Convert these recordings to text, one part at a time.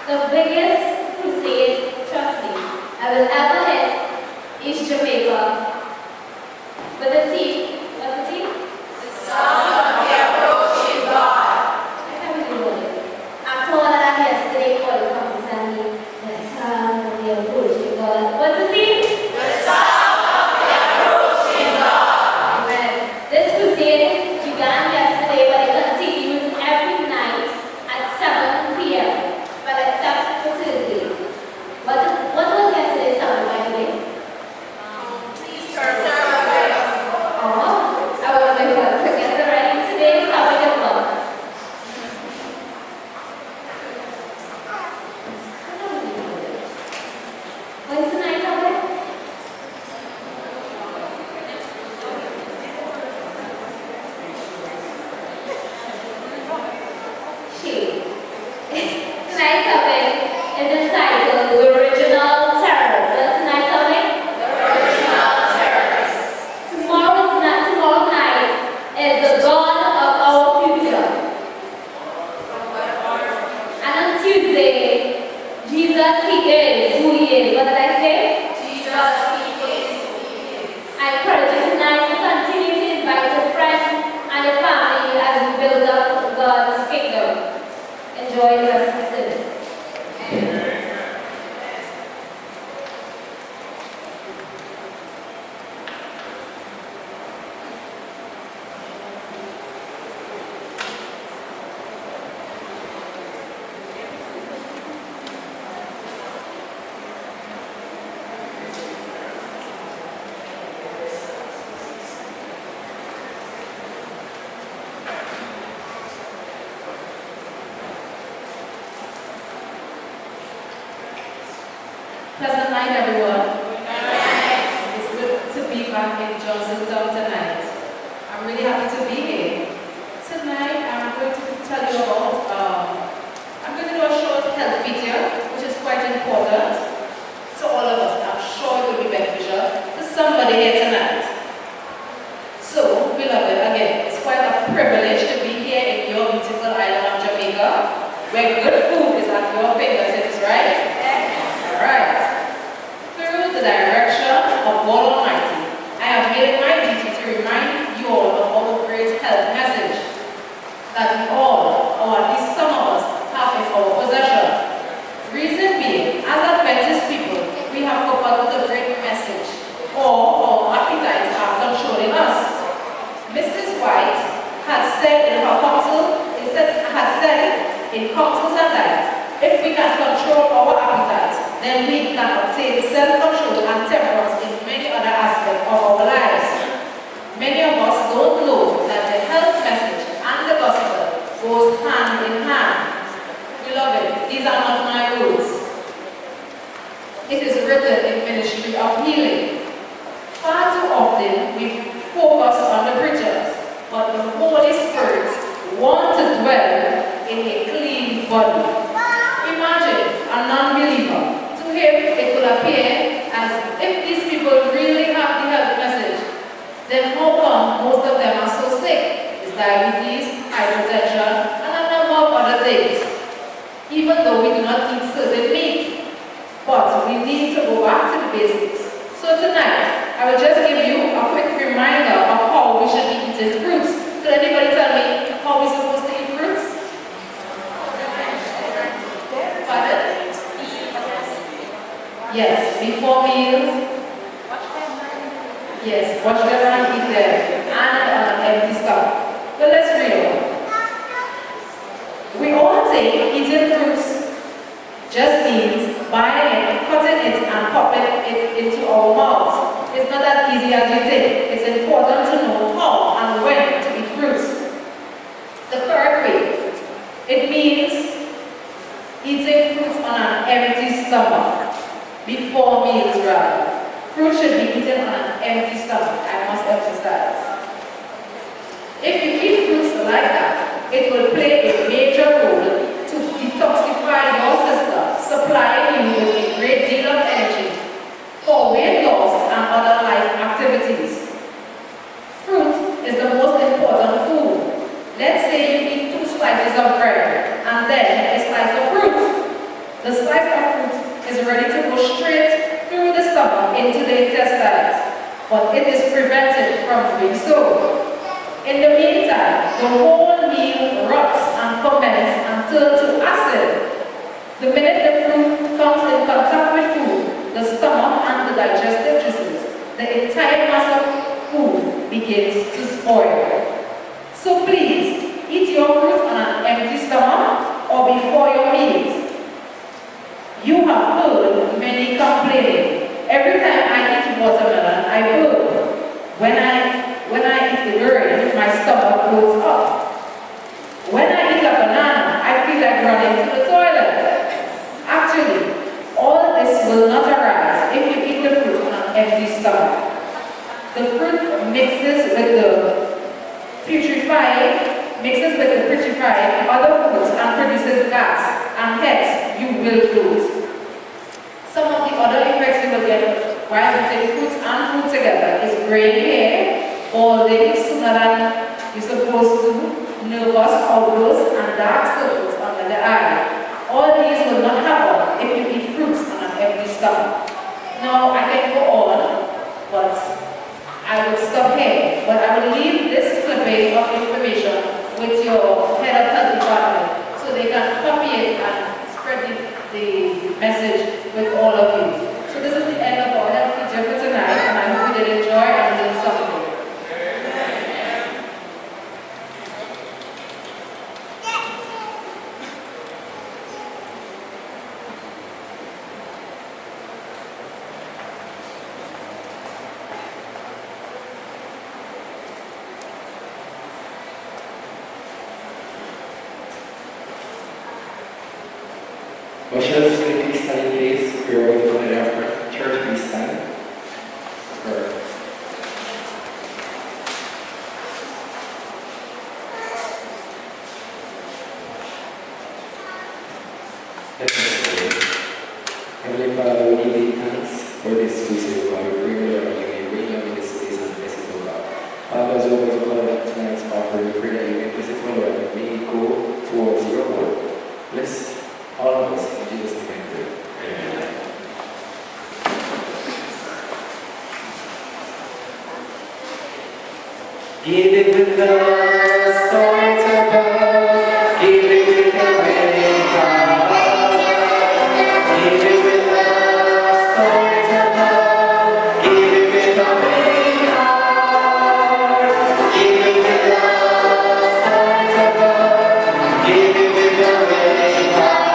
The biggest crusade, trust me, I will ever hit East Jamaica with a T. What's the T? The sound of the approaching God. I can't really do it. I told her that yesterday for the company. The sound of the approaching God. What's the T? The sound of the approaching God. Amen. This crusade began yesterday, but it continues every night at 7 p.m. But except for Tuesday. What was yesterday's sermon, by the way? Easter service. Oh, I was going to forget already. Today's sermon is what? When's tonight's sermon? She. Tonight's topic is entitled The Original Terror. What's tonight's topic? The original terrorist. Tomorrow night is the dawn of our future. And on Tuesday, Jesus, He is who He is. What did I say? Jesus, He is who He is. I encourage you tonight to continue to invite your friends and your family as we build up God's kingdom. Enjoy the rest of the service. Pleasant night, everyone. It's good to be back in Johnsontown tonight. I'm really happy to be here. Tonight, I'm going to tell you about, I'm going to do a short health video, which is quite important to all of us. I'm sure it will be beneficial to somebody here tonight. So, beloved, again, it's quite a privilege to be here in your beautiful island of Jamaica, where good food is at your fingertips, right? Alright. Through the direction of God Almighty, I have made it my duty to remind you all of our great health message that we all, or at least some of us, have in our possession. Reason being, as Adventist people, we have forgotten the great message, or our appetites are controlling us. Mrs. White had said in her counsel, in Counsels and Diet, if we can control our appetites, then we can obtain self-control and temperance in many other aspects of our lives. Many of us don't know that the health message and the gospel goes hand in hand. Beloved, these are not my words. It is written in Ministry of Healing. Far too often we focus on the preachers, but the Holy Spirit wants to dwell in a clean body. Imagine a non-believer. To him, it will appear as if these people really have the health message. Then how come most of them are so sick? It's diabetes, hypertension, and a number of other things. Even though we do not eat certain meat. But we need to go back to the basics. So tonight, I will just give you a quick reminder of how we should be eating fruits. Could anybody tell me how we're supposed to eat fruits? Pardon? Yes, before meals. Yes, wash them and eat them. And on an empty stomach. But let's read on. We all think eating fruits just means buying it, cutting it, and popping it into our mouths. It's not as easy as you think. It's important to know how and when to eat fruits. The correct way. It means eating fruits on an empty stomach. Before meals, rather. Fruit should be eaten on an empty stomach, I must emphasize. If you eat fruits like that, it will play a major role to detoxify your system, supplying you with a great deal of energy for weight loss and other life activities. Fruit is the most important food. Let's say you eat 2 slices of bread and then a slice of fruit. The slice of fruit is ready to go straight through the stomach into the intestines, but it is prevented from doing so. In the meantime, the whole meal rots and ferments and turns to acid. The minute the fruit comes in contact with food, the stomach and the digestive juices, the entire mass of food begins to spoil. So please, eat your fruit on an empty stomach or before your meals. You have heard many complaining. Every time I eat watermelon, I burn. When I eat the grain, my stomach blows up. When I eat a banana, I feel like running to the toilet. Actually, all this will not arise if you eat the fruit on an empty stomach. The fruit mixes with the putrefying other foods and produces gas, and hence you will lose. Some of the other effects you will get while eating fruits and food together is gray hair, balding sooner than you're supposed to, nervous outbursts, and dark circles under the eye. All these will not happen if you eat fruits on an empty stomach. Now I can go on, but I will stop here. But I will leave this snippet of information with your head of health department so they can copy it and spread the message with all of you. So this is the end of our health feature for tonight, and I hope you did enjoy and learn something. Ushers, please stand, please. We are waiting for the church, please stand. Let us pray. Heavenly Father, we give you thanks for this space, O God. We pray, Lord, that you may reign in this space and bless it, O God. Father, as always, O God, tonight's offering, we pray that you may bless it, O Lord, and may it go towards your will. Bless all of us in Jesus' name. Amen. Give it with the stars above, give it with the wedding card. Give it with the stars above, give it with the wedding card. Give it with the stars above, give it with the wedding card.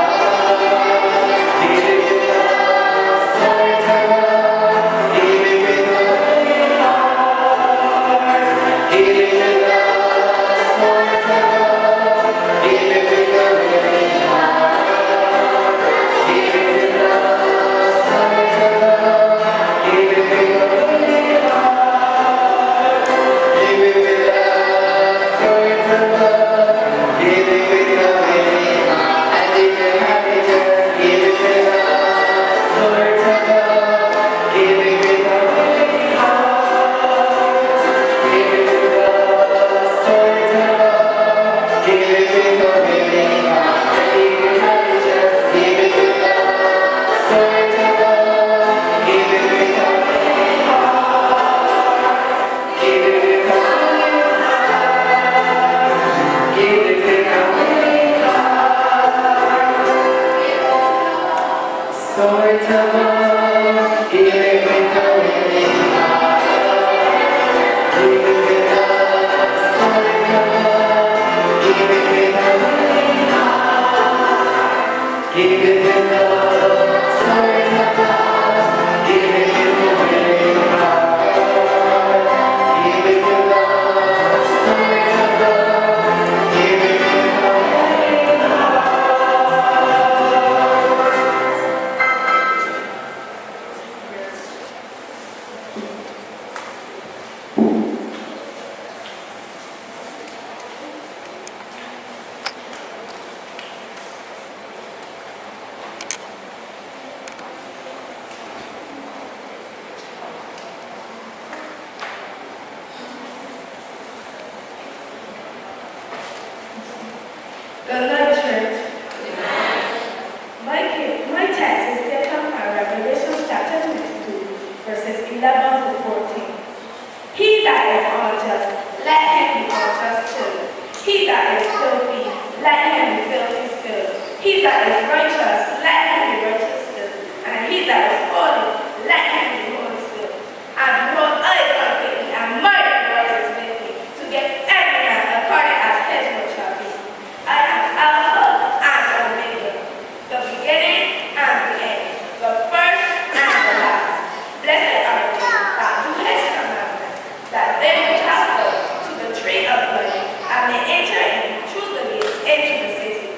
11 to 14. He that is unjust, let him be unjust too. He that is filthy, let him be filthy still. He that is righteous, let him be righteous still. And he that is holy, let him be holy still. And behold, I come quickly, and my reward is with me, to give every man according as his work shall be. I am Alpha and Omega, the beginning and the end, the first and the last. Blessed are they that do his commandments, that they may have hope to the tree of life, and may enter in through the gates into the city.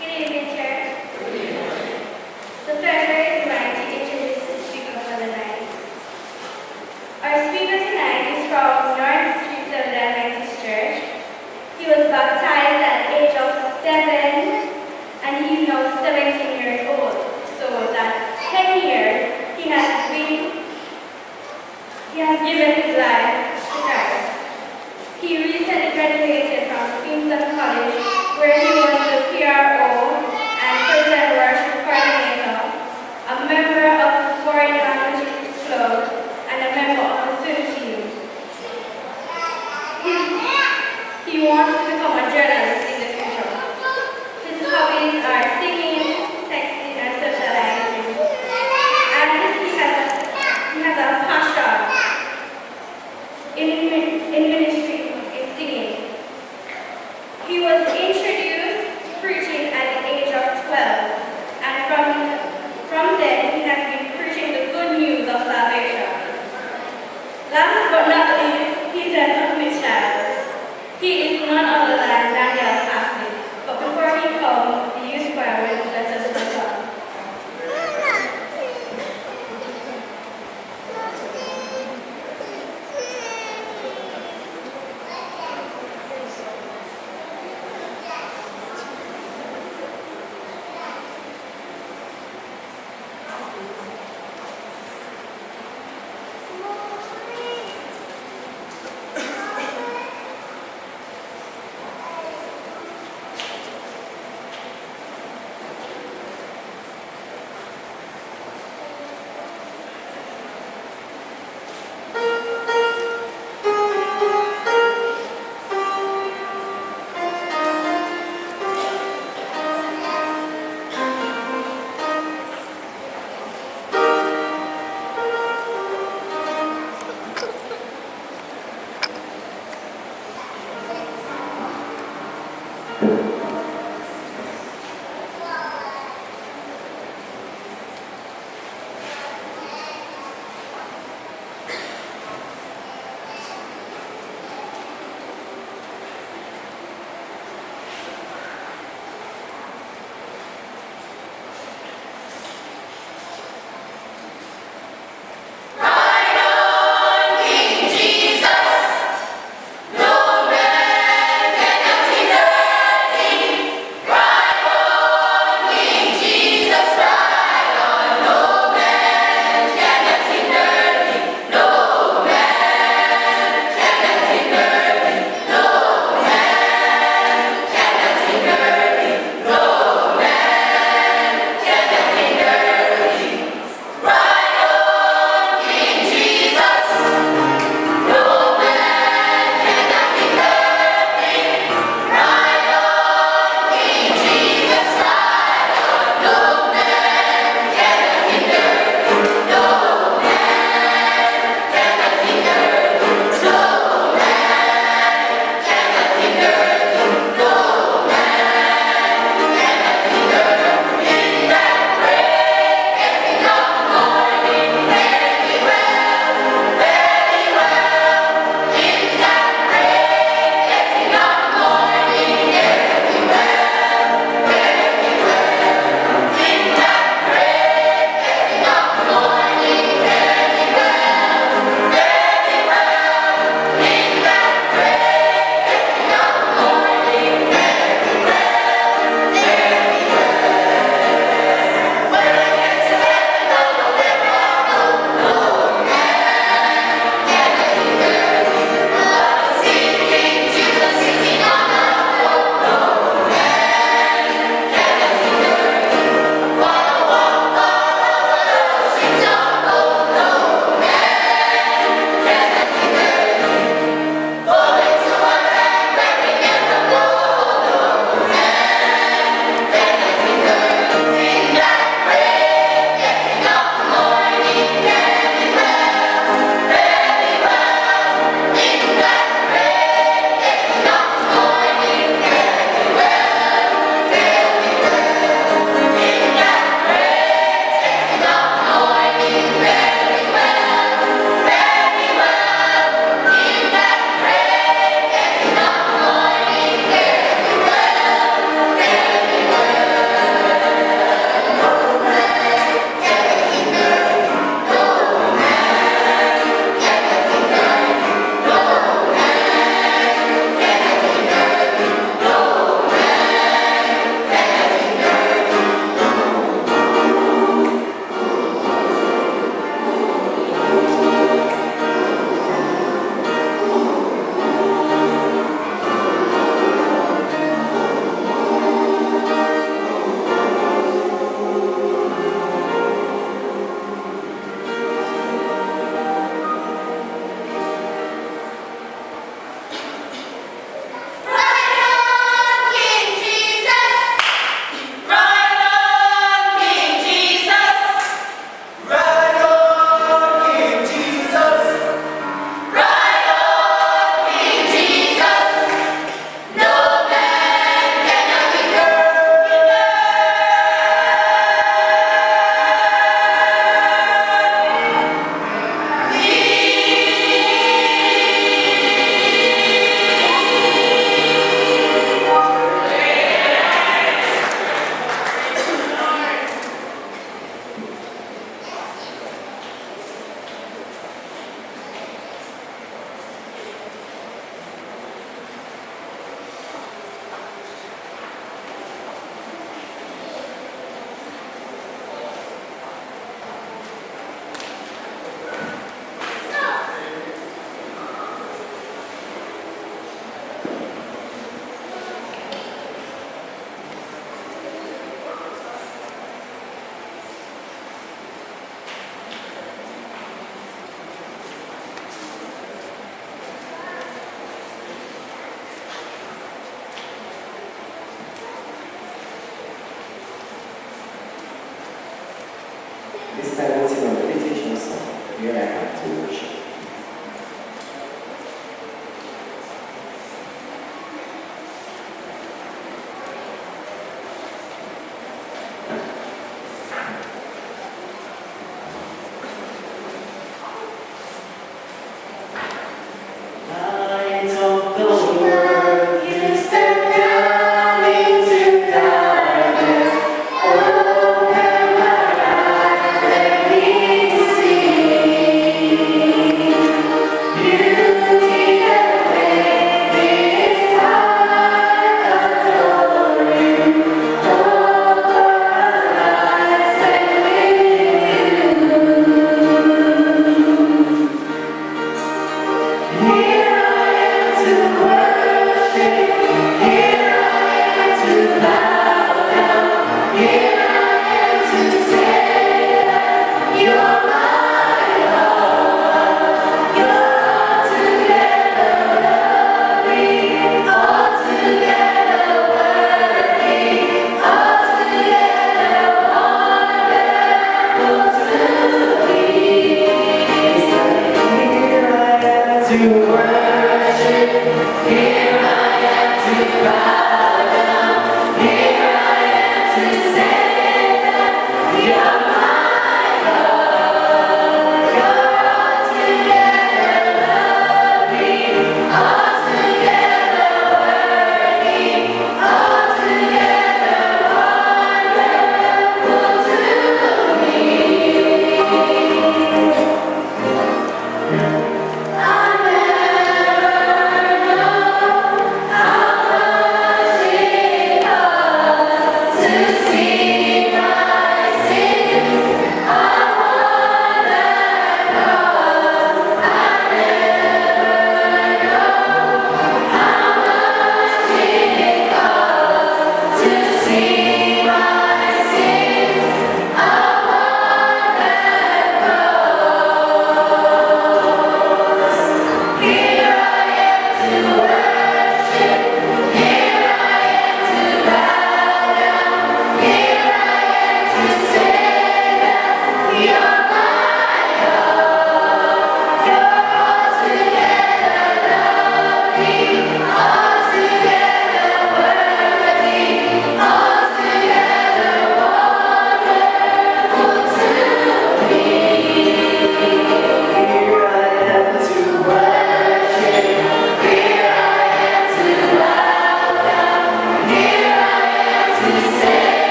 Good evening, church. The pleasure is mine to introduce the speaker for the night. Our speaker tonight is from North Street Seventh Adventist Church. He was baptized at the age of 7, and he's now 17 years old. So that 10 years he has given his life to Christ. He recently graduated from Queenston College, where he was the PRO and present worship coordinator, a member of the Foreign Languages Club, and a member of the swim team. He wants to become a journalist in the future. His hobbies are singing, texting, and socializing. And he has a passion in ministry, in singing. He was introduced to preaching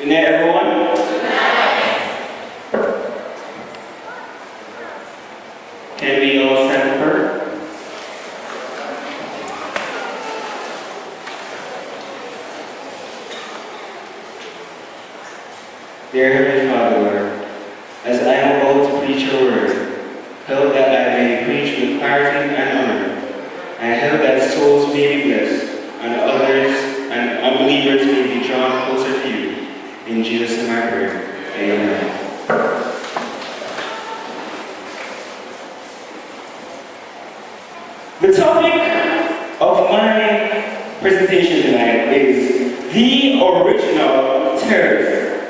Good night, everyone. Can we all stand for prayer? Dear Heavenly Father, Lord, as I am about to preach your word, help that I may preach with clarity and honor, and help that souls may be blessed, and others and unbelievers may be drawn closer to you. In Jesus' name I pray. Amen. The topic of my presentation tonight is the original terrorist.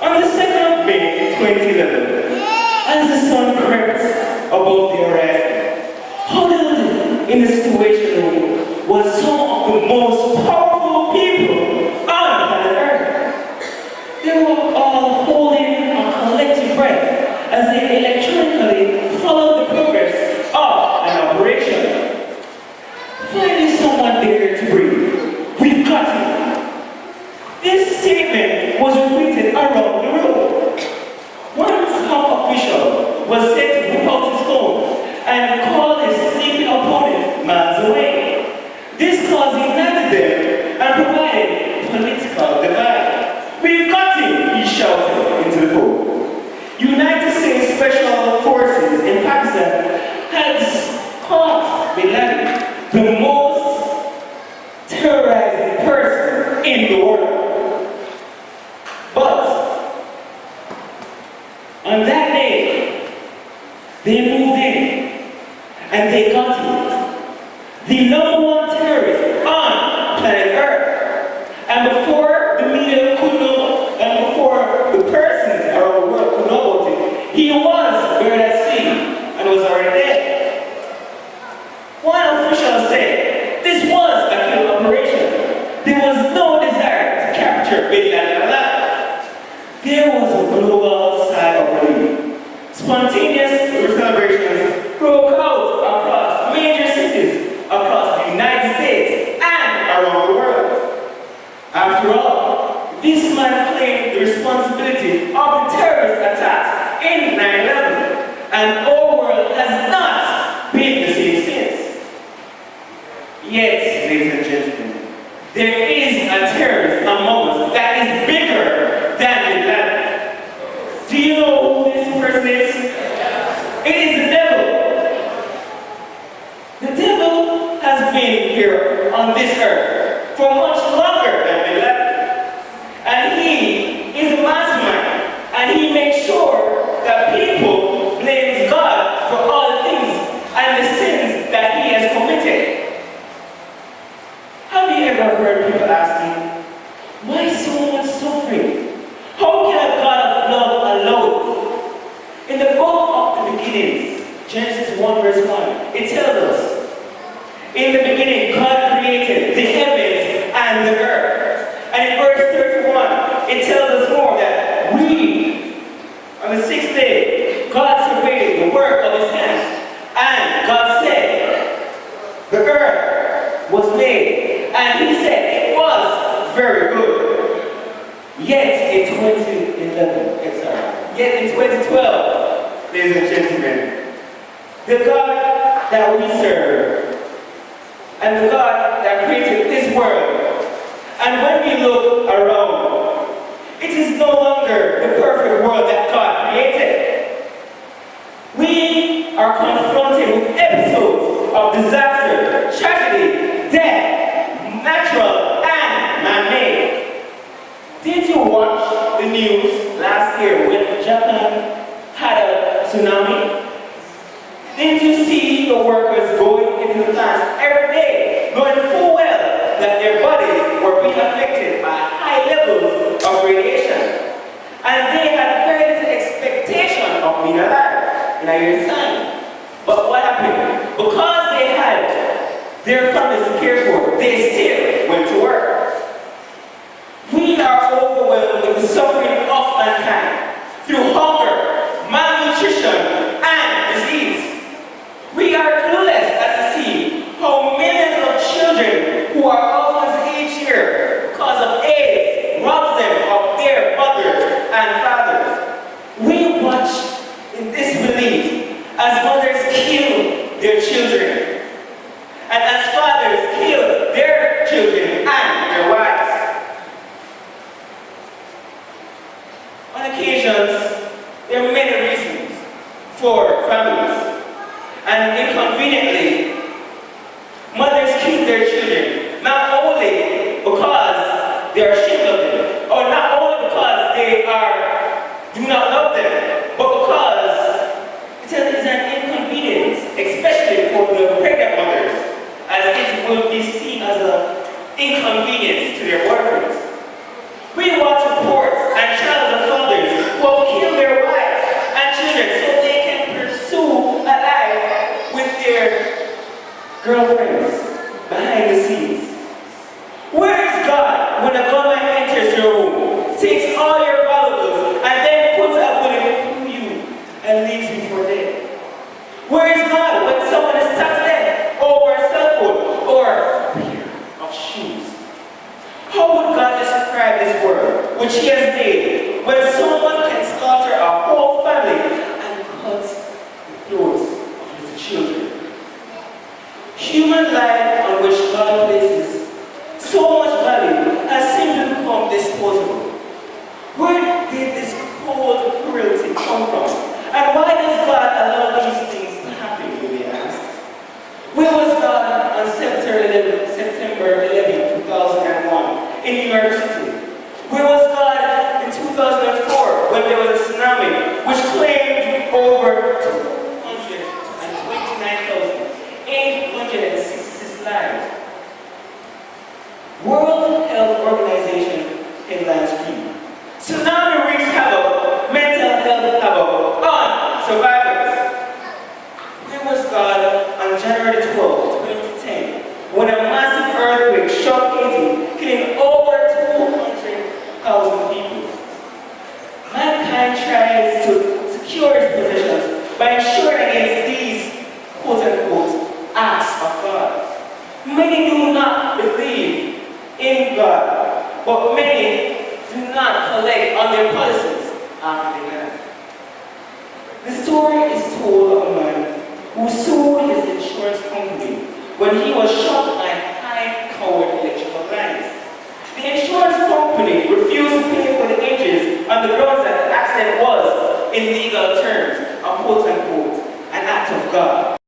On the 2nd of May 2011, as the sun crept above the horizon, huddled in the situation room was some of the most powerful people on planet Earth. They were all holding a collective breath as they electronically followed the progress of an operation. Finding someone there to breathe, we've got him. This statement was repeated around the room. One top official was said to whip out his phone and call his sleeping opponent miles away. This caused ignited them and provided political divide. We've got him, he shouted into the phone. United States Special Forces in Pakistan has caught Bin Laden, the most terrorizing person in the world. But on that day, they moved in and they got him. The number one terrorist on planet Earth. And before the media could know, and before the persons around the world could know about it, he was buried at sea and was already dead. One official said this was a killing operation. There was no desire to capture Bin Laden alive. There was a global sigh of relief. Spontaneous celebrations broke out across major cities across the United States and around the world. responsibility of the terrorist attacks in 9/11, and our world has not been the same since. Yet, ladies and gentlemen, there is a terrorist among us that is bigger than Bin Laden. Do you know who this person is? It is the devil. The devil has been here on this earth for much longer than Bin Laden. And he is a mastermind. And he makes sure that people blame God for all the things and the sins that he has committed. Have you ever heard people asking, why so much suffering? How can a God of love allow it? In the book of the beginnings, Genesis 1 verse 1, it tells us, in the beginning, God created the heavens and the earth. And in verse 31, it tells us more that on the sixth day, God surveyed the work of his hands. And God said, the earth was made. And he said, it was very good. Yet in 2012, ladies and gentlemen, the God that we serve, and the God that created this world. And when we look around, it is no longer the perfect world that God created. We are confronted with episodes of disaster, tragedy, death, natural and man-made. Did you watch the news last year when Japan had a tsunami? Didn't you see the workers going into the plants every day, knowing full well that their bodies were being affected by high levels of radiation? And they had very little expectation of being alive in a year's time. But what happened? Because they had their families to care for, they still went to work. We are overwhelmed with the suffering of mankind through hunger, malnutrition, and disease. We are clueless as to see how millions of children who are orphans each year because of AIDS robs them of their mothers and fathers. We watch in disbelief as mothers kill their children and as fathers kill their children and their wives. On occasions, there are many reasons for families. And inconveniently, mothers kill their children, not only because they are ashamed of them, or not only because they do not love them, but because it is an inconvenience, especially for the pregnant mothers, as it will be seen as an inconvenience to their boyfriends. We watch reports and trials of fathers who have killed their wives and children so they can pursue a life with their girlfriends behind the scenes. Where is God when a gunman enters your home, takes all your valuables, and then puts a bullet through you and leaves you for dead? Where is God when someone is stabbed dead over a cell phone or a pair of shoes? How would God describe this world which he has made when someone can slaughter a whole family and cut the throats of his children? Human life on which God places so much value has simply become disposable. Where did this cold cruelty come from? And why does God allow these things to happen, you may ask? Where was God on September 11, 2001 in New York City? Where was God in 2004 when there was a tsunami which claimed over 866 lives? World Health Organization headlines read, tsunami wreaks havoc, mental health havoc on survivors. Where was God on January 12, 2010 when a massive earthquake shook Haiti, killing over 200,000 people? Mankind tries to secure its possessions by ensuring against these quote-unquote acts of God. Many do not believe in God, but many do not collect on their policies. after they died. The story is told of a man who sold his insurance company when he was shocked by high-powered electrical lines. The insurance company refused to pay for the injuries on the grounds that the accident was, in legal terms, a quote-unquote, an act of God.